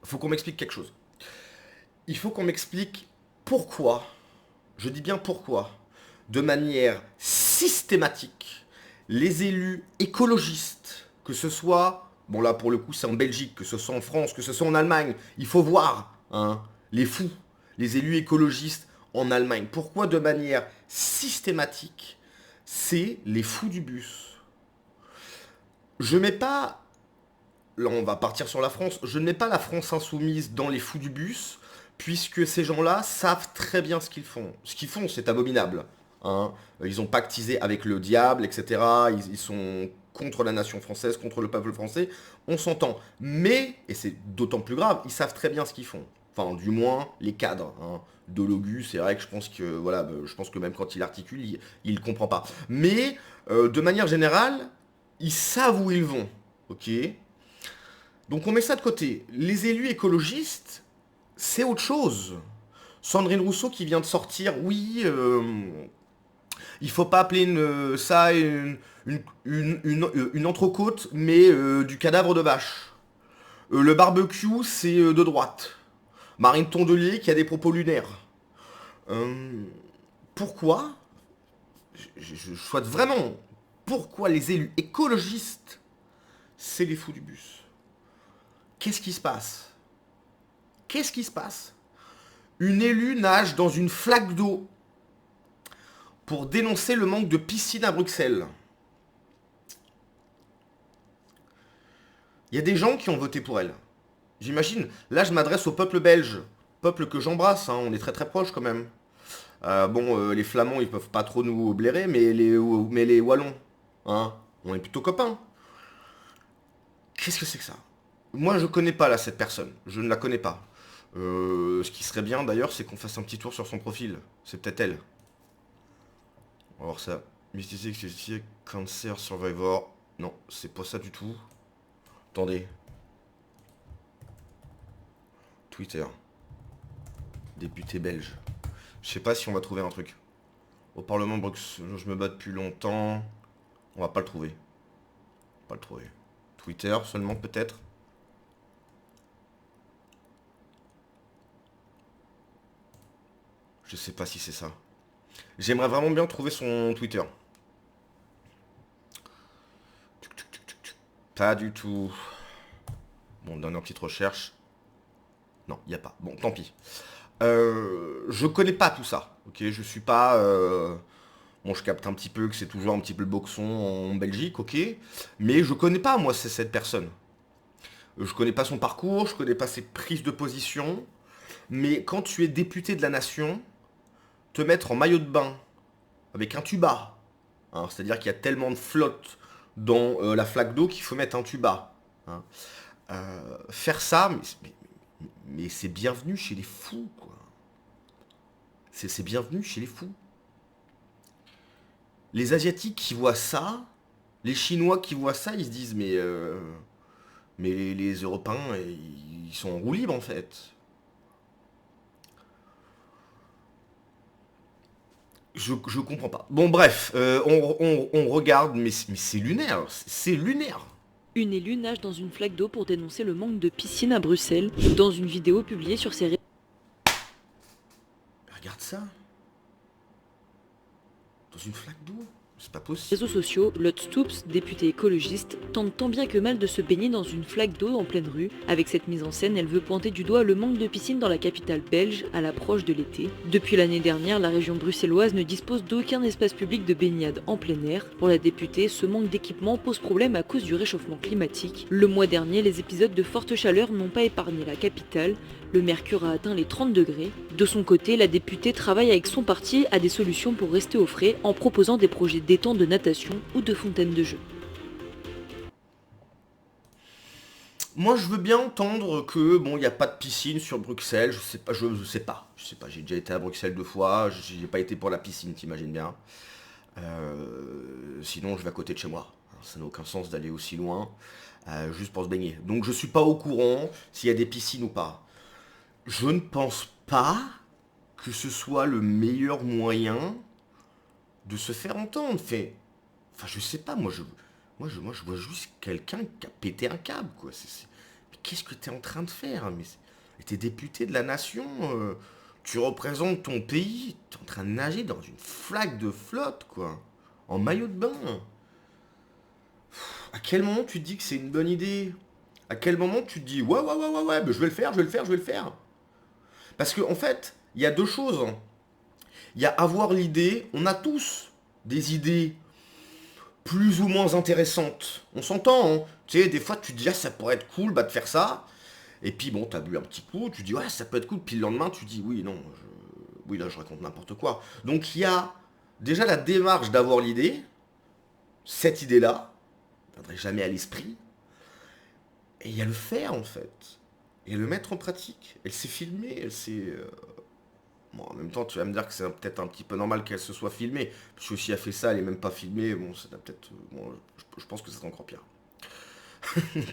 faut qu'on m'explique quelque chose. Il faut qu'on m'explique pourquoi, je dis bien pourquoi, de manière systématique, les élus écologistes, que ce soit, bon là pour le coup c'est en Belgique, que ce soit en France, que ce soit en Allemagne, il faut voir, hein, les fous, les élus écologistes en Allemagne. Pourquoi de manière systématique, c'est les fous du bus. Je mets pas, là on va partir sur la France, je ne mets pas la France insoumise dans les fous du bus, puisque ces gens-là savent très bien ce qu'ils font. Ce qu'ils font, c'est abominable. Hein. Ils ont pactisé avec le diable, etc. Ils sont contre la nation française, contre le peuple français. On s'entend. Mais, et c'est d'autant plus grave, ils savent très bien ce qu'ils font. Enfin, du moins, les cadres. Hein. De Logu, c'est vrai que je pense que, voilà, je pense que même quand il articule, il comprend pas. Mais, de manière générale, ils savent où ils vont. Ok. Donc on met ça de côté. Les élus écologistes, c'est autre chose. Sandrine Rousseau qui vient de sortir, oui, il faut pas appeler ça une entrecôte, mais du cadavre de vache. Le barbecue, c'est de droite. Marine Tondelier qui a des propos lunaires. Euh, pourquoi je souhaite vraiment. Pourquoi les élus écologistes, c'est les fous du bus? Qu'est-ce qui se passe? Qu'est-ce qui se passe? Une élue nage dans une flaque d'eau pour dénoncer le manque de piscine à Bruxelles. Il y a des gens qui ont voté pour elle. J'imagine. Là, je m'adresse au peuple belge. Peuple que j'embrasse, hein, on est très très proches quand même. Les Flamands, ils peuvent pas trop nous blairer, mais les Wallons, hein, on est plutôt copains. Qu'est-ce que c'est que ça? Moi, je connais pas là cette personne. Je ne la connais pas. Ce qui serait bien d'ailleurs, c'est qu'on fasse un petit tour sur son profil. C'est peut-être elle. Alors ça, Mystique, Cancer Survivor. Non, c'est pas ça du tout. Attendez. Twitter. Député belge. Je sais pas si on va trouver un truc. Au Parlement Bruxelles, je me bats depuis longtemps. On va pas le trouver. Pas le trouver. Twitter seulement peut-être. Je sais pas si c'est ça. J'aimerais vraiment bien trouver son Twitter. Pas du tout. Bon, dernière petite recherche. Non, il n'y a pas. Bon, tant pis. Je connais pas tout ça. Ok, je suis pas. Bon, je capte un petit peu que c'est toujours un petit peu le boxon en Belgique, ok. Mais je connais pas, moi, c'est cette personne. Je connais pas son parcours, je connais pas ses prises de position. Mais quand tu es député de la nation, te mettre en maillot de bain avec un tuba, hein, c'est-à-dire qu'il y a tellement de flotte dans la flaque d'eau qu'il faut mettre un tuba. Hein. Faire ça, mais c'est bienvenu chez les fous, quoi. C'est bienvenu chez les fous. Les Asiatiques qui voient ça, les Chinois qui voient ça, ils se disent mais les Européens, ils sont en roue libre en fait. Je comprends pas. Bon bref, on regarde, mais c'est lunaire, c'est lunaire. Une élue nage dans une flaque d'eau pour dénoncer le manque de piscine à Bruxelles. Dans une vidéo publiée sur ses Regarde ça. Dans une flaque d'eau. C'est pas réseaux possible. sociaux, Lot Stoops, député écologiste, tente tant bien que mal de se baigner dans une flaque d'eau en pleine rue. Avec cette mise en scène, elle veut pointer du doigt le manque de piscine dans la capitale belge à l'approche de l'été. Depuis l'année dernière, la région bruxelloise ne dispose d'aucun espace public de baignade en plein air. Pour la députée, ce manque d'équipement pose problème à cause du réchauffement climatique. Le mois dernier, les épisodes de forte chaleur n'ont pas épargné la capitale. Le mercure a atteint les 30 degrés. De son côté, la députée travaille avec son parti à des solutions pour rester au frais en proposant des projets d'étangs de natation ou de fontaines de jeux. Moi, je veux bien entendre que bon, il n'y a pas de piscine sur Bruxelles. Je sais pas, je sais pas. J'ai déjà été à Bruxelles 2 fois. J'ai pas été pour la piscine, t'imagines bien. Sinon, je vais à côté de chez moi. Ça n'a aucun sens d'aller aussi loin, juste pour se baigner. Donc, je suis pas au courant s'il y a des piscines ou pas. Je ne pense pas que ce soit le meilleur moyen de se faire entendre. Enfin, je sais pas. Moi, je vois juste quelqu'un qui a pété un câble, quoi. Mais qu'est-ce que tu es en train de faire? Mais t'es député de la nation, tu représentes ton pays, tu es en train de nager dans une flaque de flotte, quoi. En maillot de bain. À quel moment tu te dis que c'est une bonne idée? À quel moment tu te dis, ouais, mais je vais le faire, je vais le faire, je vais le faire? Parce qu'en fait, il y a deux choses. Il y a avoir l'idée, on a tous des idées plus ou moins intéressantes. On s'entend, hein. Tu sais, des fois tu te dis, ah, ça pourrait être cool de faire ça. Et puis bon, t'as bu un petit coup, tu dis, ouais, ça peut être cool. Puis le lendemain, tu dis, oui, non, oui, là, je raconte n'importe quoi. Donc il y a déjà la démarche d'avoir l'idée, cette idée-là, ne viendrait jamais à l'esprit. Et il y a le faire, en fait. Et le mettre en pratique. Elle s'est filmée, elle s'est... Bon, en même temps, tu vas me dire que c'est peut-être un petit peu normal qu'elle se soit filmée. Parce que si elle fait ça, elle est même pas filmée. Bon, ça doit peut-être... Bon, je pense que c'est encore pire.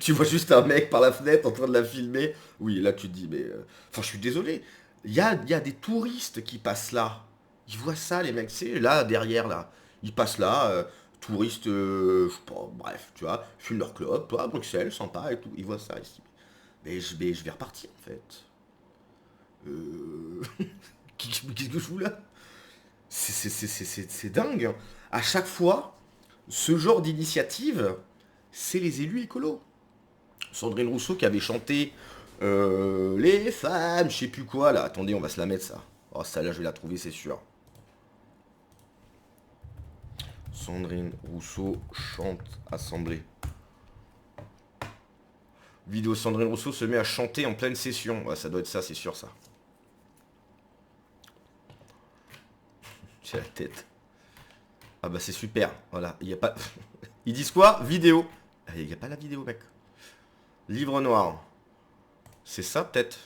Tu vois juste un mec par la fenêtre en train de la filmer. Oui, là, tu te dis, mais... Enfin, je suis désolé. Il y a des touristes qui passent là. Ils voient ça, les mecs. C'est là, derrière, là. Ils passent là, touristes, je sais pas, bref, tu vois. Fument leur clope, toi, à Bruxelles, sympa et tout. Ils voient ça ici. Mais je vais repartir, en fait. Qu'est-ce que je fous là? C'est dingue, hein. À chaque fois, ce genre d'initiative, c'est les élus écolos. Sandrine Rousseau qui avait chanté les femmes, je sais plus quoi là. Attendez, on va se la mettre ça. Oh, ça là, je vais la trouver, c'est sûr. Sandrine Rousseau chante assemblée. Vidéo Sandrine Rousseau se met à chanter en pleine session. Ouais, ça doit être ça, c'est sûr ça. J'ai la tête. Ah bah c'est super. Voilà, il y a pas. Ils disent quoi? Vidéo. Il n'y a pas la vidéo, mec. Livre noir. C'est ça peut-être?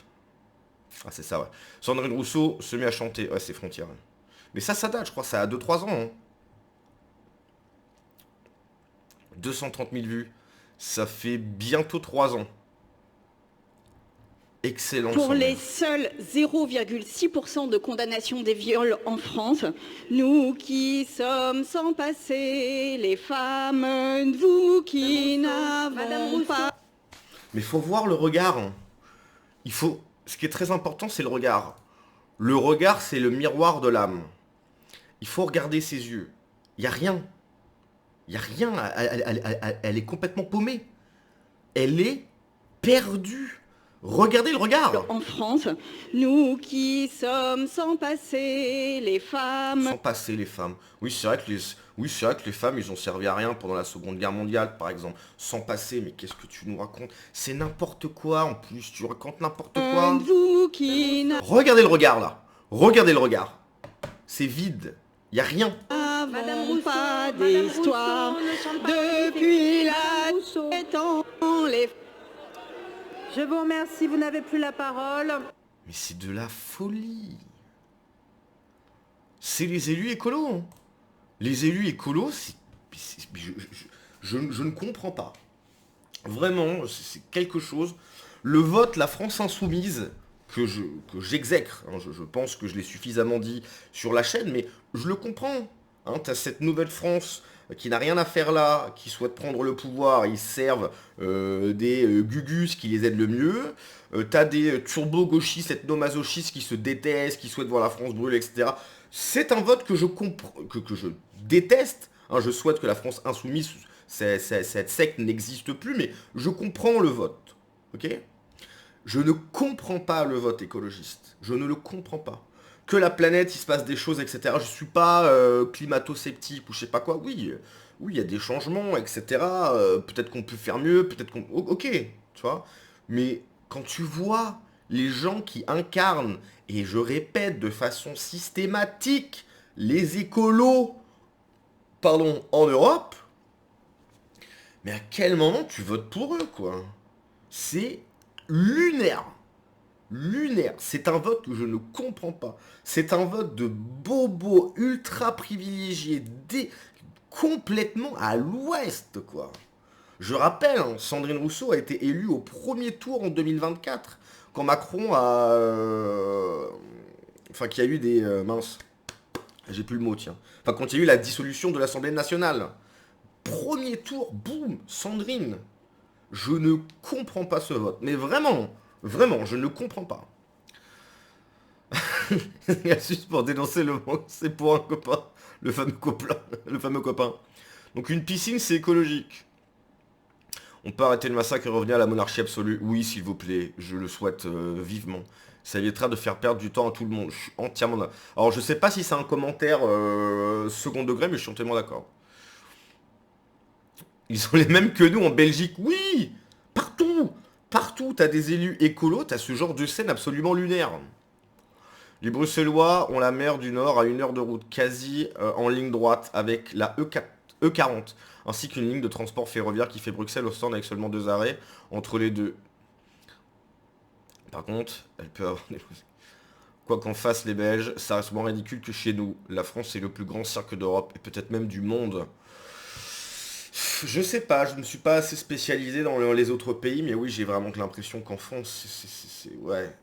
Ah c'est ça, ouais. Sandrine Rousseau se met à chanter. Ouais, c'est Frontières. Mais ça date, je crois, ça a 2-3 ans. Hein. 230 000 vues. Ça fait bientôt 3 ans. Excellent. Pour les seuls 0,6% de condamnation des viols en France, nous qui sommes sans passé, les femmes, vous qui n'avons pas... Mais faut voir le regard. Hein. Il faut... Ce qui est très important, c'est le regard. Le regard, c'est le miroir de l'âme. Il faut regarder ses yeux. Il n'y a rien. Il n'y a rien. Elle est complètement paumée. Elle est perdue. Regardez le regard. En France, nous qui sommes sans passé, les femmes... Sans passer, les femmes. Oui, c'est vrai que les femmes, ils ont servi à rien pendant la Seconde Guerre mondiale, par exemple. Sans passer, mais qu'est-ce que tu nous racontes? C'est n'importe quoi, en plus. Tu racontes n'importe quoi. Vous qui Regardez le regard, là. Regardez le regard. C'est vide. Il n'y a rien. Madame Rousseau, pas d'histoire depuis la temps les... Je vous remercie, vous n'avez plus la parole. Mais c'est de la folie. C'est les élus écolos. Hein. Les élus écolos, je ne comprends pas. Vraiment, c'est quelque chose. Le vote, la France insoumise, que j'exècre, hein, je pense que je l'ai suffisamment dit sur la chaîne, mais je le comprends. Hein, t'as cette nouvelle France qui n'a rien à faire là, qui souhaite prendre le pouvoir, ils servent des gugus qui les aident le mieux. T'as des turbo-gauchistes, ethno-masochistes qui se détestent, qui souhaitent voir la France brûler, etc. C'est un vote que je comprends, que je déteste. Hein, je souhaite que la France insoumise, cette secte n'existe plus, mais je comprends le vote. Ok ? Je ne comprends pas le vote écologiste. Je ne le comprends pas. Que la planète, il se passe des choses, etc. Je suis pas climato-sceptique ou je sais pas quoi. Oui, il y a des changements, etc. Peut-être qu'on peut faire mieux, peut-être qu'on... Ok, tu vois. Mais quand tu vois les gens qui incarnent, et je répète de façon systématique, les écolos, pardon, en Europe, mais à quel moment tu votes pour eux, quoi? C'est lunaire. Lunaire. C'est un vote que je ne comprends pas. C'est un vote de bobos ultra privilégiés, complètement à l'ouest, quoi. Je rappelle, hein, Sandrine Rousseau a été élue au premier tour en 2024, quand Macron a... Enfin, qu'il y a eu des... mince. J'ai plus le mot, tiens. Enfin, quand il y a eu la dissolution de l'Assemblée nationale. Premier tour, boum, Sandrine. Je ne comprends pas ce vote. Mais vraiment, vraiment, je ne comprends pas. Astuce pour dénoncer le manque, c'est pour un copain. Le fameux copain. Le fameux copain. Donc une piscine, c'est écologique. On peut arrêter le massacre et revenir à la monarchie absolue. Oui, s'il vous plaît, je le souhaite vivement. Ça évitera de faire perdre du temps à tout le monde. Je suis entièrement d'accord. Alors je sais pas si c'est un commentaire second degré, mais je suis entièrement d'accord. Ils sont les mêmes que nous en Belgique. Oui, partout. Partout, t'as des élus écolos, t'as ce genre de scène absolument lunaire. Les Bruxellois ont la mer du Nord à 1 heure de route, quasi en ligne droite, avec la E40, ainsi qu'une ligne de transport ferroviaire qui fait Bruxelles-Ostende avec seulement 2 arrêts entre les deux. Par contre, elle peut avoir des... Quoi qu'en fassent les Belges, ça reste moins ridicule que chez nous. La France est le plus grand cirque d'Europe, et peut-être même du monde. Je sais pas, je ne suis pas assez spécialisé dans les autres pays, mais oui, j'ai vraiment l'impression qu'en France,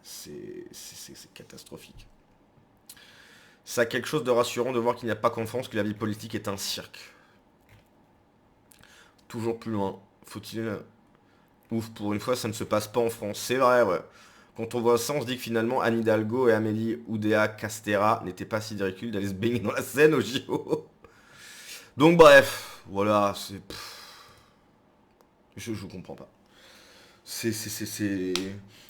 c'est catastrophique. Ça a quelque chose de rassurant de voir qu'il n'y a pas qu'en France que la vie politique est un cirque. Toujours plus loin. Faut-il... Ouf, pour une fois, ça ne se passe pas en France. C'est vrai, ouais. Quand on voit ça, on se dit que finalement, Anne Hidalgo et Amélie Oudéa Castéra n'étaient pas si ridicules d'aller se baigner dans la Seine au JO. Donc bref, voilà, c'est... Je comprends pas.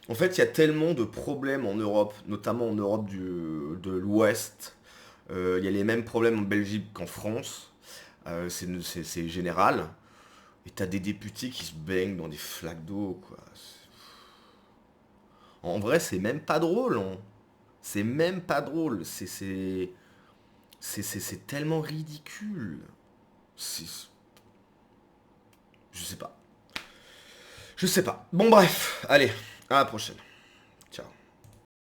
En fait, il y a tellement de problèmes en Europe, notamment en Europe de l'Ouest. Il y a les mêmes problèmes en Belgique qu'en France. C'est général. Et t'as des députés qui se baignent dans des flaques d'eau, quoi. En vrai, c'est même pas drôle, hein. C'est même pas drôle. C'est tellement ridicule. Je sais pas. Je sais pas. Bon bref, allez, à la prochaine.